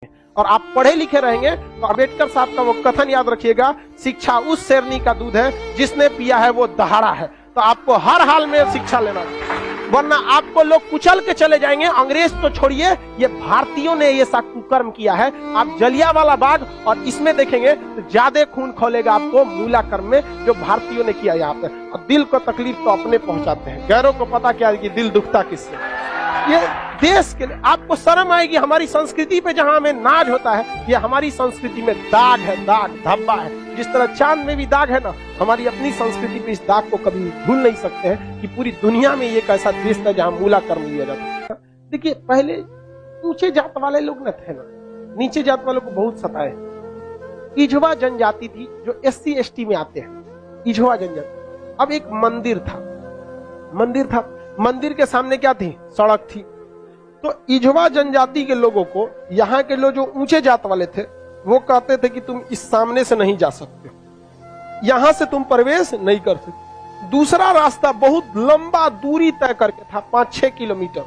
और आप पढ़े लिखे रहेंगे तो अम्बेडकर साहब का वो कथन याद रखिएगा, शिक्षा उस शेरनी का दूध है जिसने पिया है वो दहाड़ा है। तो आपको हर हाल में शिक्षा लेना है, वरना आपको लोग कुचल के चले जाएंगे। अंग्रेज तो छोड़िए, ये भारतीयों ने ये सा कुकर्म किया है। आप जलियांवाला बाग और इसमें देखेंगे तो ज्यादा खून खौलेगा आपको मूला कर्म में, जो भारतीयों ने किया यहाँ पे। और दिल को तकलीफ तो अपने पहुंचाते हैं, गैरों को पता क्या है कि दिल दुखता किससे। ये देश के लिए आपको शर्म आएगी। हमारी संस्कृति पे जहां हमें नाज होता है, ये हमारी संस्कृति में दाग है, दाग धब्बा है। जिस तरह चांद में भी दाग है ना, हमारी अपनी संस्कृति पे इस दाग को कभी भूल नहीं सकते हैं कि पूरी दुनिया में ये एक ऐसा देश था जहां मूला कर्म लिया जाता है। देखिए, पहले ऊंचे जात वाले लोग न थे ना, नीचे जात वालों को बहुत सताए। इझवा जनजाति थी जो SC ST में आते हैं, इझवा जनजाति। अब एक मंदिर था, मंदिर के सामने क्या थी? सड़क थी। तो इझवा जनजाति के लोगों को, यहाँ के लोग जो ऊंचे जात वाले थे, वो कहते थे कि तुम इस सामने से नहीं जा सकते, यहां से तुम प्रवेश नहीं कर सकते। दूसरा रास्ता बहुत लंबा दूरी तय करके था, 5-6 किलोमीटर।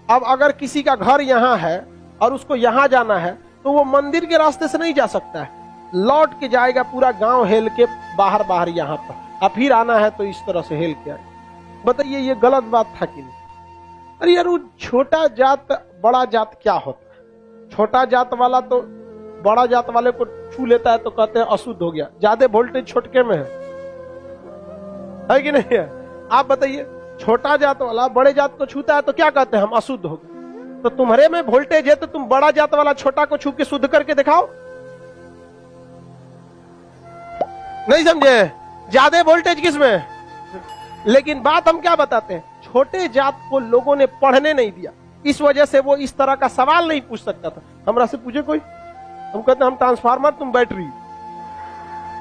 अब अगर किसी का घर यहाँ है और उसको यहाँ जाना है तो वो मंदिर के रास्ते से नहीं जा सकता है, लौट के जाएगा पूरा गांव हेल के बाहर यहाँ पर, और फिर आना है तो इस तरह से हेल के आए। बताइए, ये गलत बात था कि नहीं? अरे यार, वो छोटा जात बड़ा जात क्या होता है? छोटा जात वाला तो बड़ा जात वाले को छू लेता है तो कहते हैं अशुद्ध हो गया। ज्यादा वोल्टेज छोटके में है कि नहीं है? आप बताइए, छोटा जात वाला बड़े जात को छूता है तो क्या कहते हैं? हम अशुद्ध हो गए। तो तुम्हारे में वोल्टेज है तो तुम बड़ा जात वाला छोटा को छू के शुद्ध करके दिखाओ। नहीं समझे? ज्यादा वोल्टेज किसमें? लेकिन बात हम क्या बताते हैं, छोटे जात को लोगों ने पढ़ने नहीं दिया, इस वजह से वो इस तरह का सवाल नहीं पूछ सकता था। हमरा से पूछे कोई, हम कहते हम ट्रांसफार्मर, तुम बैटरी,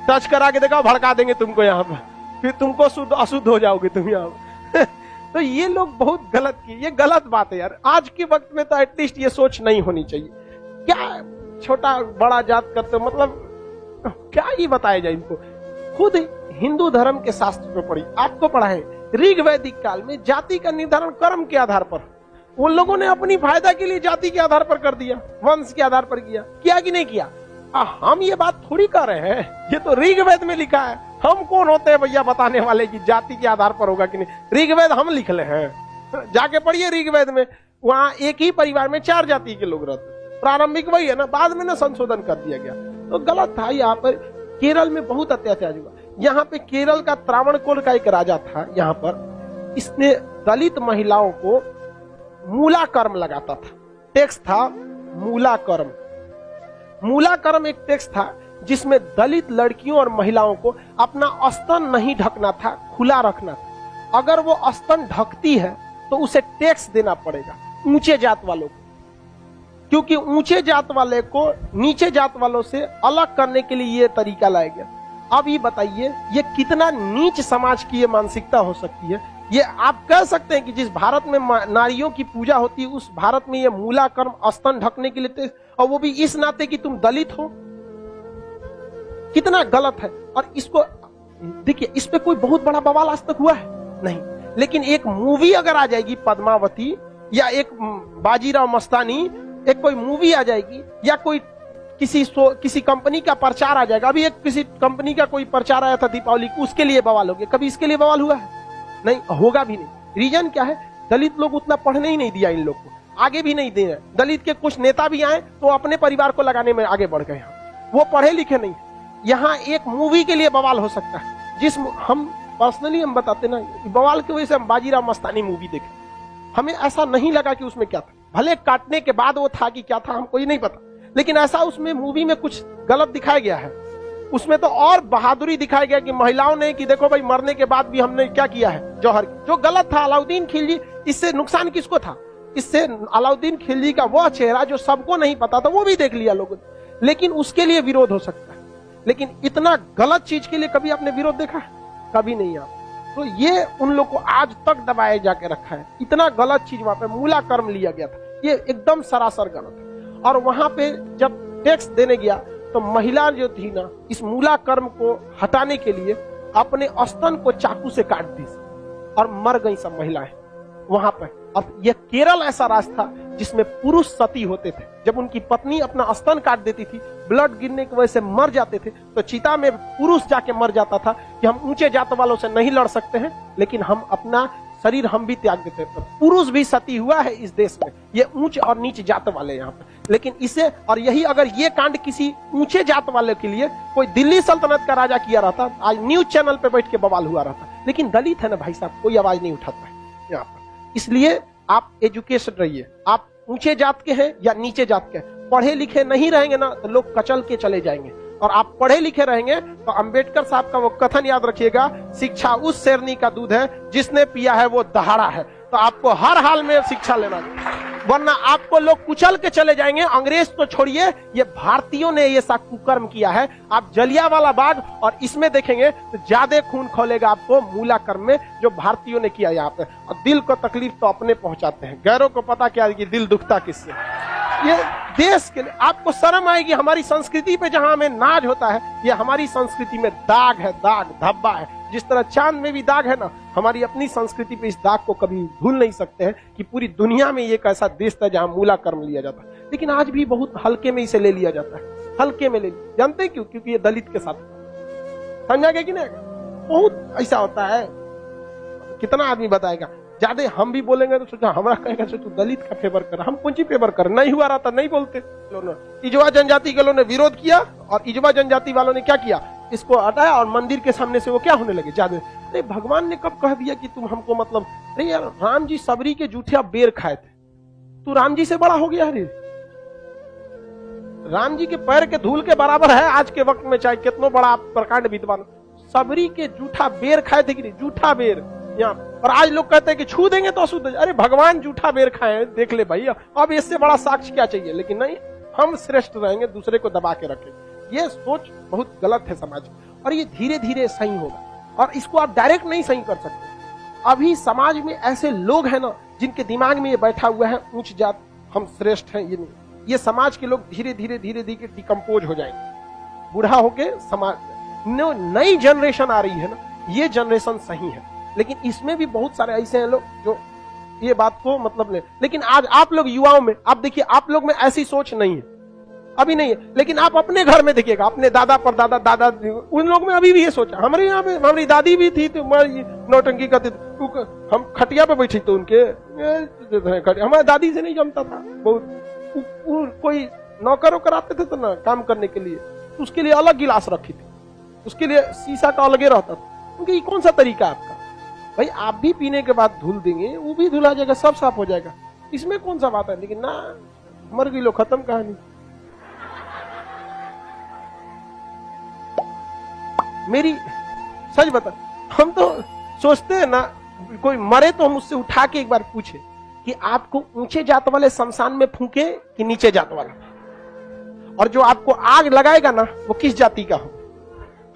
टच करा के देखा, भड़का देंगे तुमको यहाँ पर, फिर तुमको शुद्ध अशुद्ध हो जाओगे तुम यहाँ पर। तो ये लोग बहुत गलत किए, ये गलत बात है यार। आज के वक्त में तो एटलीस्ट ये सोच नहीं होनी चाहिए। क्या छोटा बड़ा जात करते, मतलब क्या ही बताया जाए इनको। खुद हिंदू धर्म के शास्त्र में पढ़ी, आपको पढ़ा है, ऋग वैदिक काल में जाति का निर्धारण कर्म के आधार पर, उन लोगों ने अपनी फायदा के लिए जाति के आधार पर कर दिया, वंश के आधार पर किया कि नहीं किया? हम ये बात थोड़ी कर रहे हैं, ये तो ऋग्वेद में लिखा है। हम कौन होते हैं भैया बताने वाले कि जाति के आधार पर होगा कि नहीं? ऋग्वेद हम लिख ले हैं, जाके पढ़िए ऋग्वेद में। वहां एक ही परिवार में 4 जाति के लोग रहते, प्रारंभिक वही है ना, बाद में ना संशोधन कर दिया गया। तो गलत था। यहाँ पर केरल में बहुत अत्याचार हुआ। यहाँ पे केरल का त्रावणकोर का एक राजा था, यहाँ पर इसने दलित महिलाओं को मूला कर्म लगाता था। टैक्स था मूला कर्म। मूला कर्म एक टैक्स था जिसमें दलित लड़कियों और महिलाओं को अपना स्तन नहीं ढकना था, खुला रखना था। अगर वो स्तन ढकती है तो उसे टैक्स देना पड़ेगा ऊंचे जात वालों को, क्योंकि ऊंचे जात वाले को नीचे जात वालों से अलग करने के लिए ये तरीका लाया गया। अब ये बताइए, ये कितना नीच समाज की ये मानसिकता हो सकती है? ये आप कह सकते हैं कि जिस भारत में नारियों की पूजा होती है, उस भारत में ये मूला कर्म स्तन ढकने के लिए, और वो भी इस नाते कि तुम दलित हो, कितना गलत है। और इसको देखिए, इस पे कोई बहुत बड़ा बवाल आज तक हुआ है नहीं, लेकिन एक मूवी अगर आ जाएगी पद्मावती, या एक बाजीराव मस्तानी, एक कोई मूवी आ जाएगी, या कोई किसी कंपनी का प्रचार आ जाएगा। अभी एक किसी कंपनी का कोई प्रचार आया था दीपावली को, उसके लिए बवाल हो गया। कभी इसके लिए बवाल हुआ है? नहीं, होगा भी नहीं। रीजन क्या है? दलित लोग उतना पढ़ने ही नहीं दिया इन लोग को, आगे भी नहीं दे रहे। दलित के कुछ नेता भी आए तो अपने परिवार को लगाने में आगे बढ़ गए, वो पढ़े लिखे नहीं। यहाँ एक मूवी के लिए बवाल हो सकता है, जिस हम पर्सनली हम बताते ना, बवाल की वजह से हम बाजीराव मस्तानी मूवी देखे, हमें ऐसा नहीं लगा कि उसमें क्या था। भले काटने के बाद वो था कि क्या था हमको ये नहीं पता, लेकिन ऐसा उसमें मूवी में कुछ गलत दिखाया गया है। उसमें तो और बहादुरी दिखाया गया कि महिलाओं ने, कि देखो भाई, मरने के बाद भी हमने क्या किया है, जौहर, जो गलत था। अलाउद्दीन खिलजी, इससे नुकसान किसको था? इससे अलाउद्दीन खिलजी का वह चेहरा जो सबको नहीं पता था, वो भी देख लिया लोगों ने, लेकिन उसके लिए विरोध हो सकता है। लेकिन इतना गलत चीज के लिए कभी आपने विरोध देखा है? कभी नहीं। आप तो ये उन लोग को आज तक दबाए जाके रखा है। इतना गलत चीज वहां पे मूला कर्म लिया गया था, ये एकदम सरासर गलत है। और वहां पे जब टैक्स देने गया तो महिला जो थी ना, इस मूला कर्म को हटाने के लिए अपने स्तन को चाकू से काट दी और मर गई सब महिलाएं वहां पर। अब यह केरल ऐसा राज था जिसमें पुरुष सती होते थे। जब उनकी पत्नी अपना स्तन काट देती थी, ब्लड गिरने की वजह से मर जाते थे, तो चिता में पुरुष जाके मर जाता था कि हम ऊंचे जात वालों से नहीं लड़ सकते हैं, लेकिन हम अपना शरीर हम भी त्याग देते हैं। तो पुरुष भी सती हुआ है इस देश में, ये ऊंच और नीच जात वाले यहाँ पे। लेकिन इसे और यही अगर ये कांड किसी ऊंचे जात वाले के लिए कोई दिल्ली सल्तनत का राजा किया रहता, आज न्यूज चैनल पे बैठ के बवाल हुआ रहता। लेकिन दलित है ना भाई साहब, कोई आवाज नहीं उठाता है यहाँ पर। इसलिए आप एजुकेशन रहिए, आप ऊंचे जात के हैं या नीचे जात के हैं, पढ़े लिखे नहीं रहेंगे ना तो लोग कचल के चले जाएंगे, और आप पढ़े लिखे रहेंगे तो अंबेडकर साहब का वो कथन याद रखिएगा, शिक्षा उस शेरनी का दूध है जिसने पिया है वो दहाड़ा है। तो आपको हर हाल में शिक्षा लेना चाहिए, वरना आपको लोग कुचल के चले जाएंगे। अंग्रेज तो छोड़िए, ये भारतीयों ने ये सा कुकर्म किया है। आप जलियांवाला बाग और इसमें देखेंगे तो ज्यादा खून खोलेगा आपको मूला कर्म में, जो भारतीयों ने किया यहाँ पे। और दिल को तकलीफ तो अपने पहुंचाते हैं, गैरों को पता क्या है कि दिल दुखता किससे। ये देश के लिए आपको शर्म आएगी, हमारी संस्कृति पे जहां हमें नाज होता है, ये हमारी संस्कृति में दाग है, दाग धब्बा है। जिस तरह चांद में भी दाग है ना, हमारी अपनी संस्कृति पे इस दाग को कभी भूल नहीं सकते हैं कि पूरी दुनिया में एक ऐसा देश था जहां मूला कर्म लिया जाता है, लेकिन आज भी बहुत हल्के में इसे ले लिया जाता है, हल्के में ले लिया। जानते क्यों? क्योंकि ये दलित के साथ, समझा गया कि नहीं? बहुत ऐसा होता है, कितना आदमी बताएगा। ज्यादा हम भी बोलेंगे तो सोचा हमारा कहेगा तू दलित का फेवर कर, हम कौन सी फेवर कर, नहीं हुआ रहता नहीं बोलते। इजवा जनजाति के लोगों ने विरोध किया और इजवा जनजाति वालों ने क्या किया, इसको हटाया और मंदिर के सामने से वो क्या होने लगे ज्यादा। अरे भगवान ने कब कह दिया कि तुम हमको मतलब, अरे यार राम जी सबरी के जूठिया बेर खाए थे, तू राम जी से बड़ा हो गया। अरे राम जी के पैर के धूल के बराबर है आज के वक्त में, चाहे कितना बड़ा आप प्रकांड विद्वान, सबरी के जूठा बेर खाए थे कि नहीं, जूठा बेर यहाँ। और आज लोग कहते हैं कि छू देंगे तो अशुद्ध। अरे भगवान जूठा बेर खाए, देख ले भाई, अब इससे बड़ा साक्ष्य क्या चाहिए। लेकिन नहीं, हम श्रेष्ठ रहेंगे, दूसरे को दबा के रखेंगे। ये सोच बहुत गलत है समाज में, और ये धीरे धीरे सही होगा, और इसको आप डायरेक्ट नहीं सही कर सकते। अभी समाज में ऐसे लोग हैं ना जिनके दिमाग में ये बैठा हुआ है ऊंच जात हम श्रेष्ठ हैं, ये नहीं। ये समाज के लोग धीरे धीरे धीरे धीरे डिकम्पोज हो जाएंगे, बूढ़ा होके समाज। नई जनरेशन आ रही है ना, ये जनरेशन सही है, लेकिन इसमें भी बहुत सारे ऐसे हैं लोग जो ये बात को मतलब ले। लेकिन आज आप लोग युवाओं में, आप देखिए, आप लोग में ऐसी सोच नहीं है, अभी नहीं है। लेकिन आप अपने घर में देखिएगा, अपने दादा पर दादा दादा, उन लोग में अभी भी ये सोचा। हमारे यहाँ पे हमारी दादी भी थी तो नौटंकी करती, हम खटिया पे बैठी तो उनके, हमारी दादी से नहीं जमता था बहुत। कोई नौकर वोकर आते थे तो ना काम करने के लिए, तो उसके लिए अलग गिलास रखी थी, उसके लिए शीशा का अलगे रहता था। क्योंकि ये कौन सा तरीका है आपका भाई, आप भी पीने के बाद धुल देंगे, वो भी धुला जाएगा, सब साफ हो जाएगा, इसमें कौन सा बात है। लेकिन ना, मर गई लो, खत्म कहानी। मेरी सच बता, हम तो सोचते हैं ना, कोई मरे तो हम उससे उठा के एक बार पूछे कि आपको ऊंचे जात वाले शमशान में फूके कि नीचे जात वाला, और जो आपको आग लगाएगा ना वो किस जाति का हो,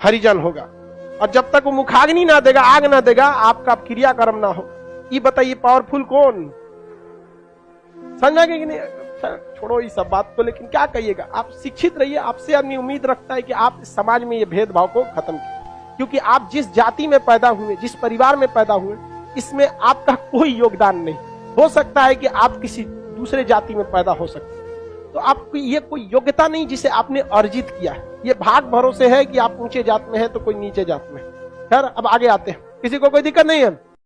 हरिजन होगा। और जब तक वो मुखाग्नि ना देगा, आग ना देगा, आपका क्रियाकर्म ना हो। ये बताइए पावरफुल कौन, समझा कि नहीं? छोड़ो इस सब बात को, लेकिन क्या कहिएगा, आप शिक्षित रहिए। आपसे आदमी उम्मीद रखता है कि आप समाज में ये भेदभाव को खत्म कीजिए, क्योंकि आप जिस जाति में पैदा हुए, जिस परिवार में पैदा हुए, इसमें आपका कोई योगदान नहीं। हो सकता है कि आप किसी दूसरे जाति में पैदा हो सकते, तो आपकी ये कोई योग्यता नहीं जिसे आपने अर्जित किया है। ये भाग भरोसे है कि आप ऊंचे जात में हैं तो कोई नीचे जात में। खैर अब आगे आते हैं, किसी को कोई दिक्कत नहीं है।